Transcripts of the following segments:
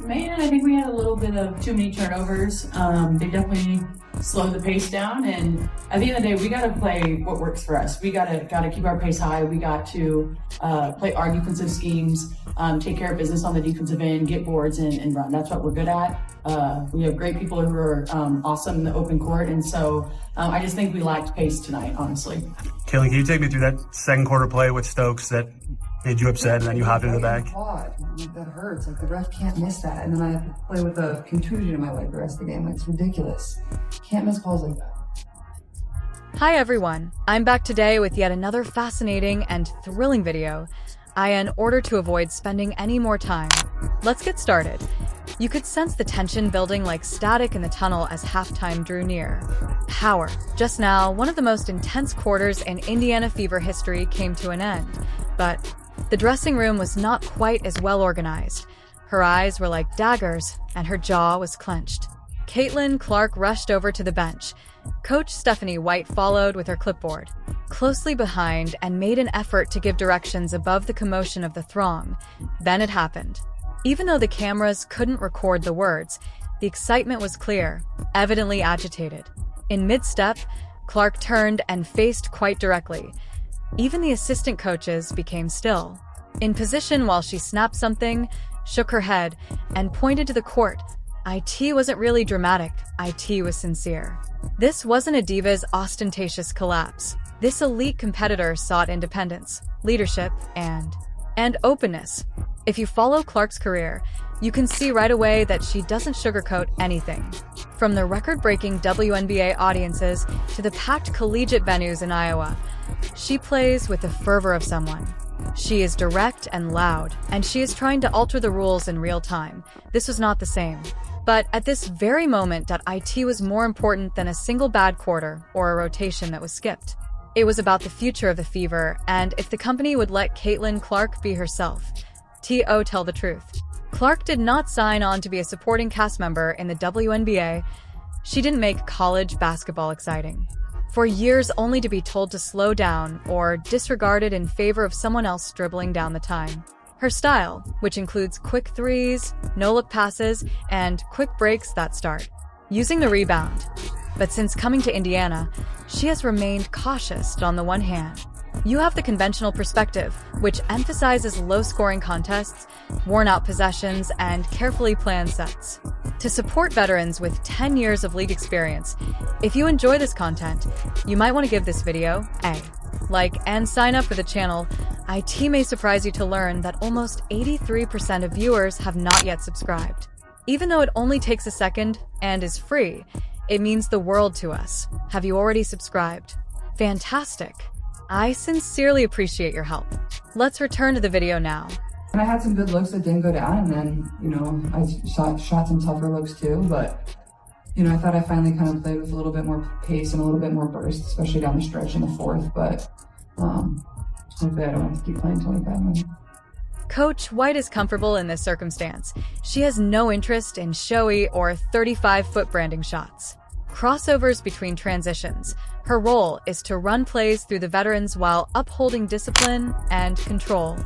Man, I think we had a little bit of too many turnovers. They definitely slowed the pace down, and at the end of the day, we got to play what works for us. We got to keep our pace high. We got to play our defensive schemes, take care of business on the defensive end, get boards, and run. That's what we're good at. We have great people who are awesome in the open court, and so I just think we lacked pace tonight, honestly. Kaylee, can you take me through that second quarter play with Stokes that made you upset, and then you hopped into the back? That hurts. Like, the ref can't miss that, and then I have to play with a contusion in my leg the rest of the game. Like, it's ridiculous. Can't miss calls like that. Hi everyone, I'm back today with yet another fascinating and thrilling video. In order to avoid spending any more time, let's get started. You could sense the tension building like static in the tunnel as halftime drew near. Power. Just now, one of the most intense quarters in Indiana Fever history came to an end, but the dressing room was not quite as well organized. Her eyes were like daggers, and her jaw was clenched. Caitlin Clark rushed over to the bench. Coach Stephanie White followed with her clipboard, closely behind, and made an effort to give directions above the commotion of the throng. Then it happened. Even though the cameras couldn't record the words, the excitement was clear, evidently agitated. In mid-step, Clark turned and faced quite directly. Even the assistant coaches became still. In position while she snapped something, shook her head, and pointed to the court. IT wasn't really dramatic, IT was sincere. This wasn't a diva's ostentatious collapse. This elite competitor sought independence, leadership, and openness. If you follow Clark's career, you can see right away that she doesn't sugarcoat anything. From the record-breaking Wnba audiences to the packed collegiate venues in Iowa, she plays with the fervor of someone. She is direct and loud, and she is trying to alter the rules in real time. This was not the same. But at this very moment, IT was more important than a single bad quarter or a rotation that was skipped. It was about the future of the Fever, and if the company would let Caitlin Clark be herself. Tell the truth. Clark did not sign on to be a supporting cast member in the WNBA. She didn't make college basketball exciting. For years only to be told to slow down or disregarded in favor of someone else dribbling down the time. Her style, which includes quick threes, no-look passes, and quick breaks that start using the rebound. But since coming to Indiana, she has remained cautious. On the one hand, you have the conventional perspective, which emphasizes low-scoring contests, worn-out possessions, and carefully planned sets. To support veterans with 10 years of league experience, if you enjoy this content, you might want to give this video a like and sign up for the channel. IT may surprise you to learn that almost 83% of viewers have not yet subscribed. Even though it only takes a second and is free, it means the world to us. Have you already subscribed? Fantastic. I sincerely appreciate your help. Let's return to the video now. And I had some good looks that didn't go down, and then, I shot some tougher looks too, but, I thought I finally kind of played with a little bit more pace and a little bit more burst, especially down the stretch in the fourth, but hopefully I don't have to keep playing 25 minutes. Coach White is comfortable in this circumstance. She has no interest in showy or 35-foot branding shots. Crossovers between transitions. Her role is to run plays through the veterans while upholding discipline and control.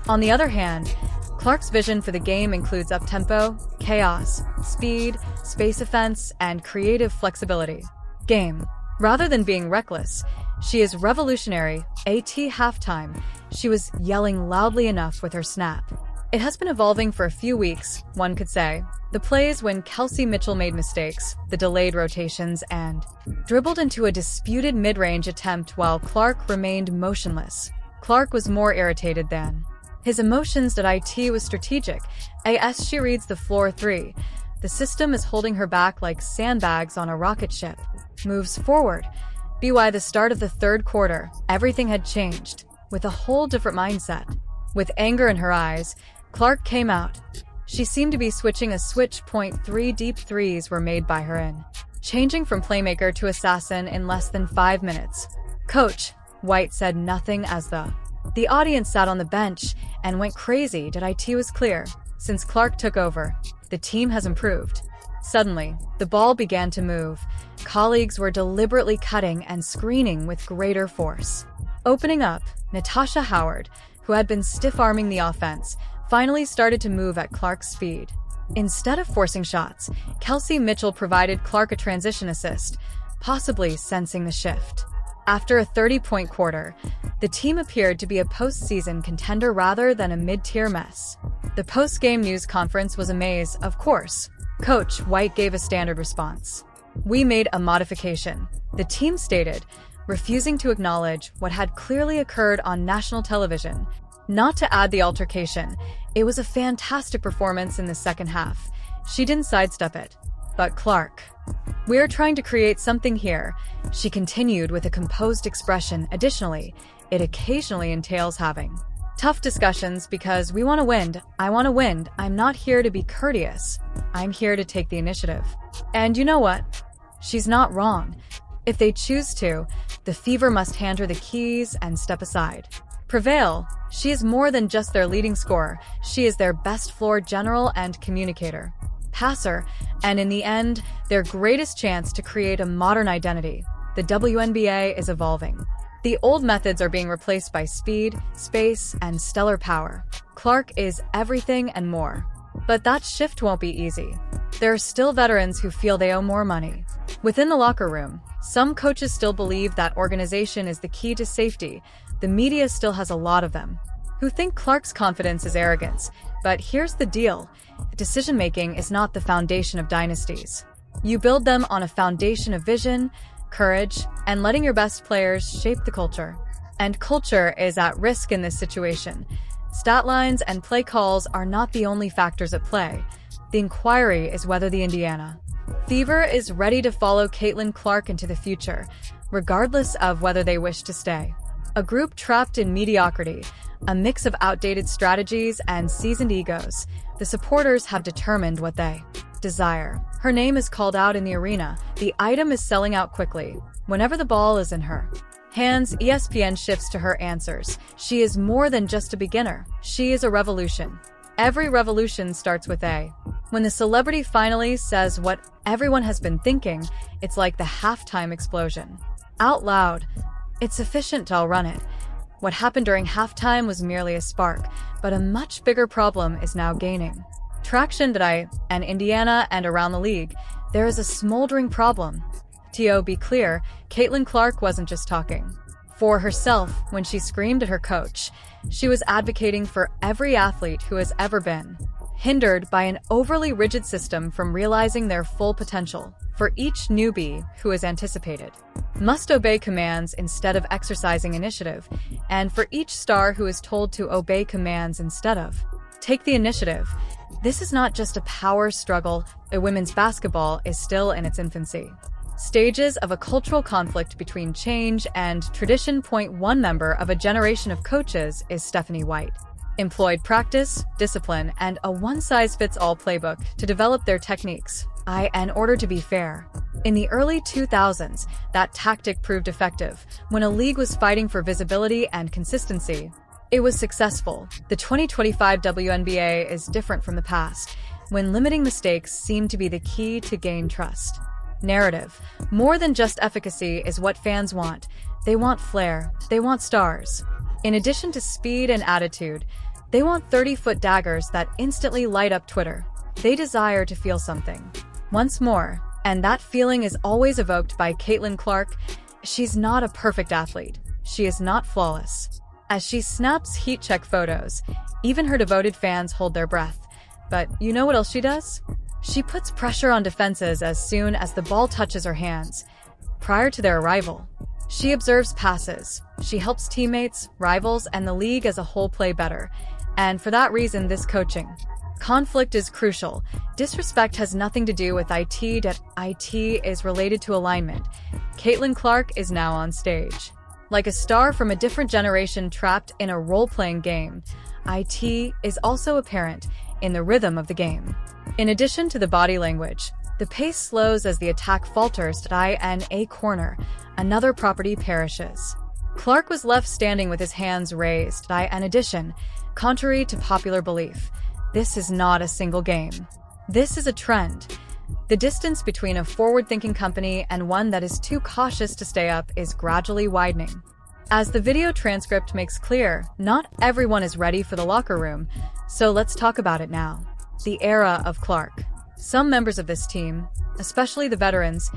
On the other hand, Clark's vision for the game includes up-tempo, chaos, speed, space offense, and creative flexibility. Game. Rather than being reckless, she is revolutionary. At halftime, she was yelling loudly enough with her snap. It has been evolving for a few weeks, one could say. The plays when Kelsey Mitchell made mistakes, the delayed rotations, and dribbled into a disputed mid-range attempt while Clark remained motionless. Clark was more irritated than his emotions. IT was strategic. As she reads the floor three, the system is holding her back like sandbags on a rocket ship. Moves forward. By the start of the third quarter, everything had changed, with a whole different mindset. With anger in her eyes, Clark came out. She seemed to be switching a switch. 3 deep threes were made by her in, changing from playmaker to assassin in less than 5 minutes. Coach White said nothing as the audience sat on the bench and went crazy. IT was clear. Since Clark took over, the team has improved. Suddenly, the ball began to move. Colleagues were deliberately cutting and screening with greater force. Opening up, Natasha Howard, who had been stiff-arming the offense, finally started to move at Clark's speed. Instead of forcing shots, Kelsey Mitchell provided Clark a transition assist, possibly sensing the shift. After a 30-point quarter, the team appeared to be a postseason contender rather than a mid-tier mess. The post-game news conference was a maze, of course. Coach White gave a standard response. "We made a modification," the team stated, refusing to acknowledge what had clearly occurred on national television. Not to add the altercation, it was a fantastic performance in the second half. She didn't sidestep it. But Clark, "We're trying to create something here," she continued with a composed expression. Additionally, it occasionally entails having tough discussions because we want to win. I want to win. I'm not here to be courteous. I'm here to take the initiative. And you know what? She's not wrong. If they choose to, the Fever must hand her the keys and step aside. Prevail. She is more than just their leading scorer. She is their best floor general and communicator, passer, and in the end, their greatest chance to create a modern identity. The WNBA is evolving. The old methods are being replaced by speed, space, and stellar power. Clark is everything and more. But that shift won't be easy. There are still veterans who feel they owe more money. Within the locker room, some coaches still believe that organization is the key to safety. The media still has a lot of them who think Clark's confidence is arrogance. But here's the deal. Decision-making is not the foundation of dynasties. You build them on a foundation of vision, courage, and letting your best players shape the culture. And culture is at risk in this situation. Stat lines and play calls are not the only factors at play. The inquiry is whether the Indiana Fever is ready to follow Caitlin Clark into the future, regardless of whether they wish to stay. A group trapped in mediocrity, a mix of outdated strategies and seasoned egos. The supporters have determined what they desire. Her name is called out in the arena. The item is selling out quickly. Whenever the ball is in her hands, ESPN shifts to her answers. She is more than just a beginner. She is a revolution. Every revolution starts with A. When the celebrity finally says what everyone has been thinking, it's like the halftime explosion. Out loud. It's sufficient to outrun it. What happened during halftime was merely a spark, but a much bigger problem is now gaining traction today, and Indiana and around the league. There is a smoldering problem. To be clear, Caitlin Clark wasn't just talking for herself when she screamed at her coach. She was advocating for every athlete who has ever been hindered by an overly rigid system from realizing their full potential. For each newbie who is anticipated must obey commands instead of exercising initiative, and for each star who is told to obey commands instead of take the initiative. This is not just a power struggle. Women's basketball is still in its infancy stages of a cultural conflict between change and tradition. One member of a generation of coaches is Stephanie White. Employed practice, discipline, and a one-size-fits-all playbook to develop their techniques. In order to be fair. In the early 2000s, that tactic proved effective. When a league was fighting for visibility and consistency, it was successful. The 2025 WNBA is different from the past, when limiting mistakes seemed to be the key to gain trust. Narrative. More than just efficacy is what fans want. They want flair. They want stars. In addition to speed and attitude, they want 30-foot daggers that instantly light up Twitter. They desire to feel something once more, and that feeling is always evoked by Caitlin Clark. She's not a perfect athlete. She is not flawless. As she snaps heat check photos, even her devoted fans hold their breath. But you know what else she does? She puts pressure on defenses as soon as the ball touches her hands. Prior to their arrival, she observes passes. She helps teammates, rivals, and the league as a whole play better. And for that reason, this coaching conflict is crucial. Disrespect has nothing to do with IT. IT is related to alignment. Caitlin Clark is now on stage. Like a star from a different generation trapped in a role-playing game, IT is also apparent in the rhythm of the game. In addition to the body language, the pace slows as the attack falters. In a corner, another property perishes. Clark was left standing with his hands raised. In addition, contrary to popular belief, this is not a single game. This is a trend. The distance between a forward-thinking company and one that is too cautious to stay up is gradually widening. As the video transcript makes clear, not everyone is ready for the locker room, so let's talk about it now. the era of Clark. Some members of this team, especially the veterans,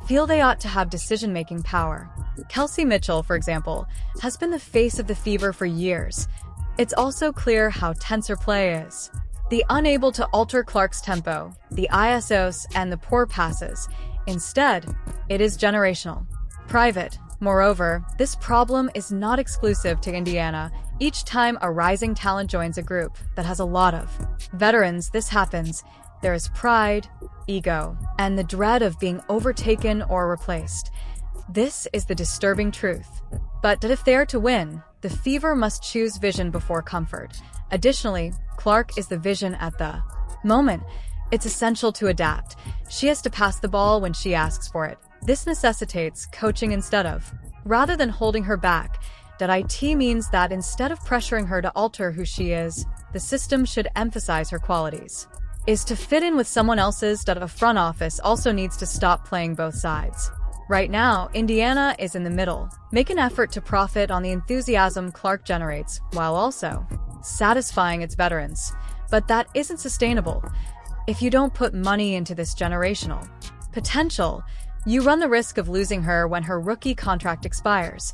feel they ought to have decision-making power. Kelsey Mitchell, for example, has been the face of the Fever for years. It's also clear how tense her play is. The unable to alter Clark's tempo, the ISOs, and the poor passes. Instead, it is generational. Private. Moreover, this problem is not exclusive to Indiana. Each time a rising talent joins a group that has a lot of veterans, this happens. There is pride, ego, and the dread of being overtaken or replaced. This is the disturbing truth. But if they are to win, the Fever must choose vision before comfort. Additionally, Clark is the vision at the moment. It's essential to adapt. She has to pass the ball when she asks for it. This necessitates coaching instead of. Rather than holding her back, .it means that instead of pressuring her to alter who she is, the system should emphasize her qualities. Is to fit in with someone else's. A front office also needs to stop playing both sides. Right now, Indiana is in the middle. Make an effort to profit on the enthusiasm Clark generates, while also satisfying its veterans. But that isn't sustainable. If you don't put money into this generational potential, you run the risk of losing her when her rookie contract expires.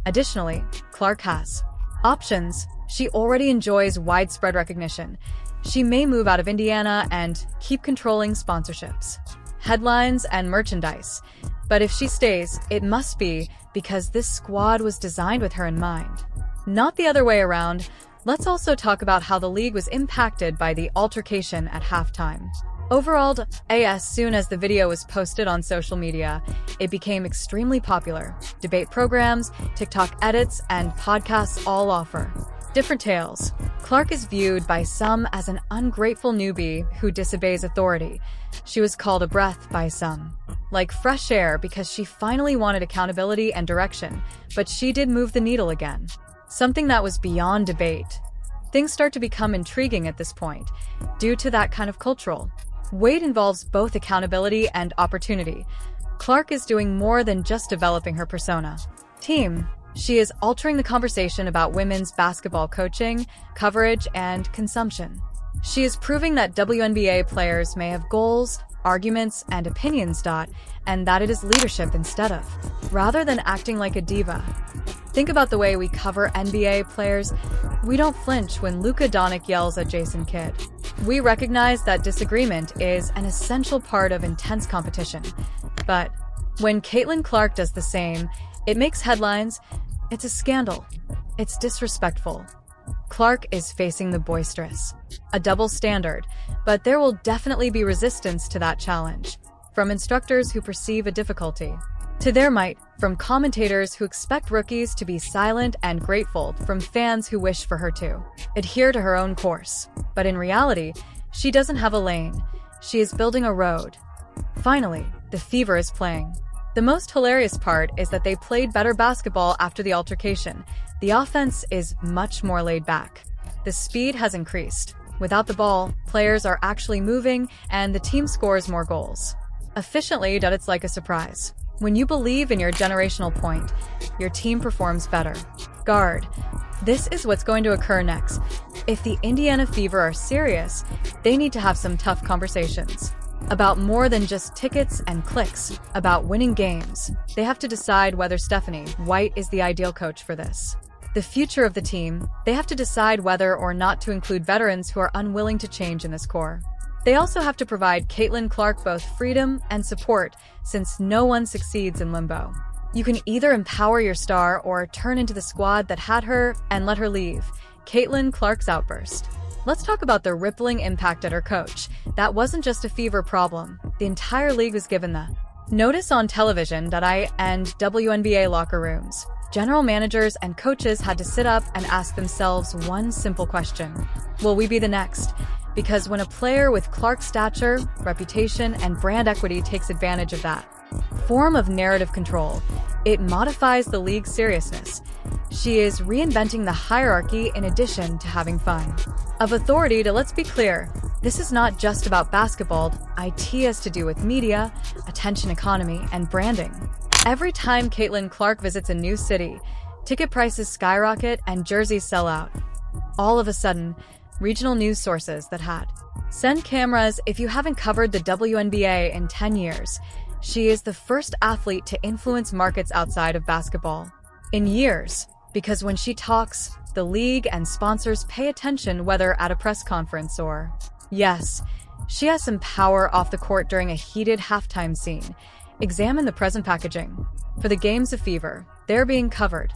Additionally, Clark has options. She already enjoys widespread recognition. She may move out of Indiana and keep controlling sponsorships, headlines, and merchandise. But if she stays, it must be because this squad was designed with her in mind. Not the other way around. Let's also talk about how the league was impacted by the altercation at halftime. Overall, as soon as the video was posted on social media, it became extremely popular. Debate programs, TikTok edits, and podcasts all offer different tales. Clark is viewed by some as an ungrateful newbie who disobeys authority. She was called a breath by some, like fresh air, because she finally wanted accountability and direction, but she did move the needle again. Something that was beyond debate. Things start to become intriguing at this point, due to that kind of cultural weight involves both accountability and opportunity. Clark is doing more than just developing her persona. Team. She is altering the conversation about women's basketball coaching, coverage, and consumption. She is proving that WNBA players may have goals, arguments, and opinions, and that it is leadership instead of, rather than acting like a diva. Think about the way we cover NBA players. We don't flinch when Luka Doncic yells at Jason Kidd. We recognize that disagreement is an essential part of intense competition. But when Caitlin Clark does the same, it makes headlines. It's a scandal. It's disrespectful. Clark is facing the boisterous, a double standard, but there will definitely be resistance to that challenge, from instructors who perceive a difficulty, to their might, from commentators who expect rookies to be silent and grateful, from fans who wish for her to adhere to her own course. But in reality, she doesn't have a lane. She is building a road. Finally, the Fever is playing. The most hilarious part is that they played better basketball after the altercation. The offense is much more laid back. The speed has increased. Without the ball, players are actually moving, and the team scores more goals. Efficiently, it's like a surprise. When you believe in your generational point, your team performs better. Guard. This is what's going to occur next. If the Indiana Fever are serious, they need to have some tough conversations. About more than just tickets and clicks, about winning games. They have to decide whether Stephanie White is the ideal coach for this. The future of the team, they have to decide whether or not to include veterans who are unwilling to change in this core. They also have to provide Caitlin Clark both freedom and support, since no one succeeds in limbo. You can either empower your star or turn into the squad that had her and let her leave. Caitlin Clark's outburst. Let's talk about the rippling impact at her coach. That wasn't just a Fever problem. The entire league was given the notice on television and WNBA locker rooms. General managers and coaches had to sit up and ask themselves one simple question. Will we be the next? Because when a player with Clark's stature, reputation, and brand equity takes advantage of that form of narrative control, it modifies the league's seriousness. She is reinventing the hierarchy in addition to having fun. Of authority let's be clear, this is not just about basketball. IT has to do with media, attention economy, and branding. Every time Caitlin Clark visits a new city, ticket prices skyrocket and jerseys sell out. All of a sudden, regional news sources that had Send cameras if you haven't covered the WNBA in 10 years. She is the first athlete to influence markets outside of basketball. In years, because when she talks, the league and sponsors pay attention, whether at a press conference or... Yes, she has some power off the court during a heated halftime scene. Examine the present packaging. For the games of fever, they're being covered.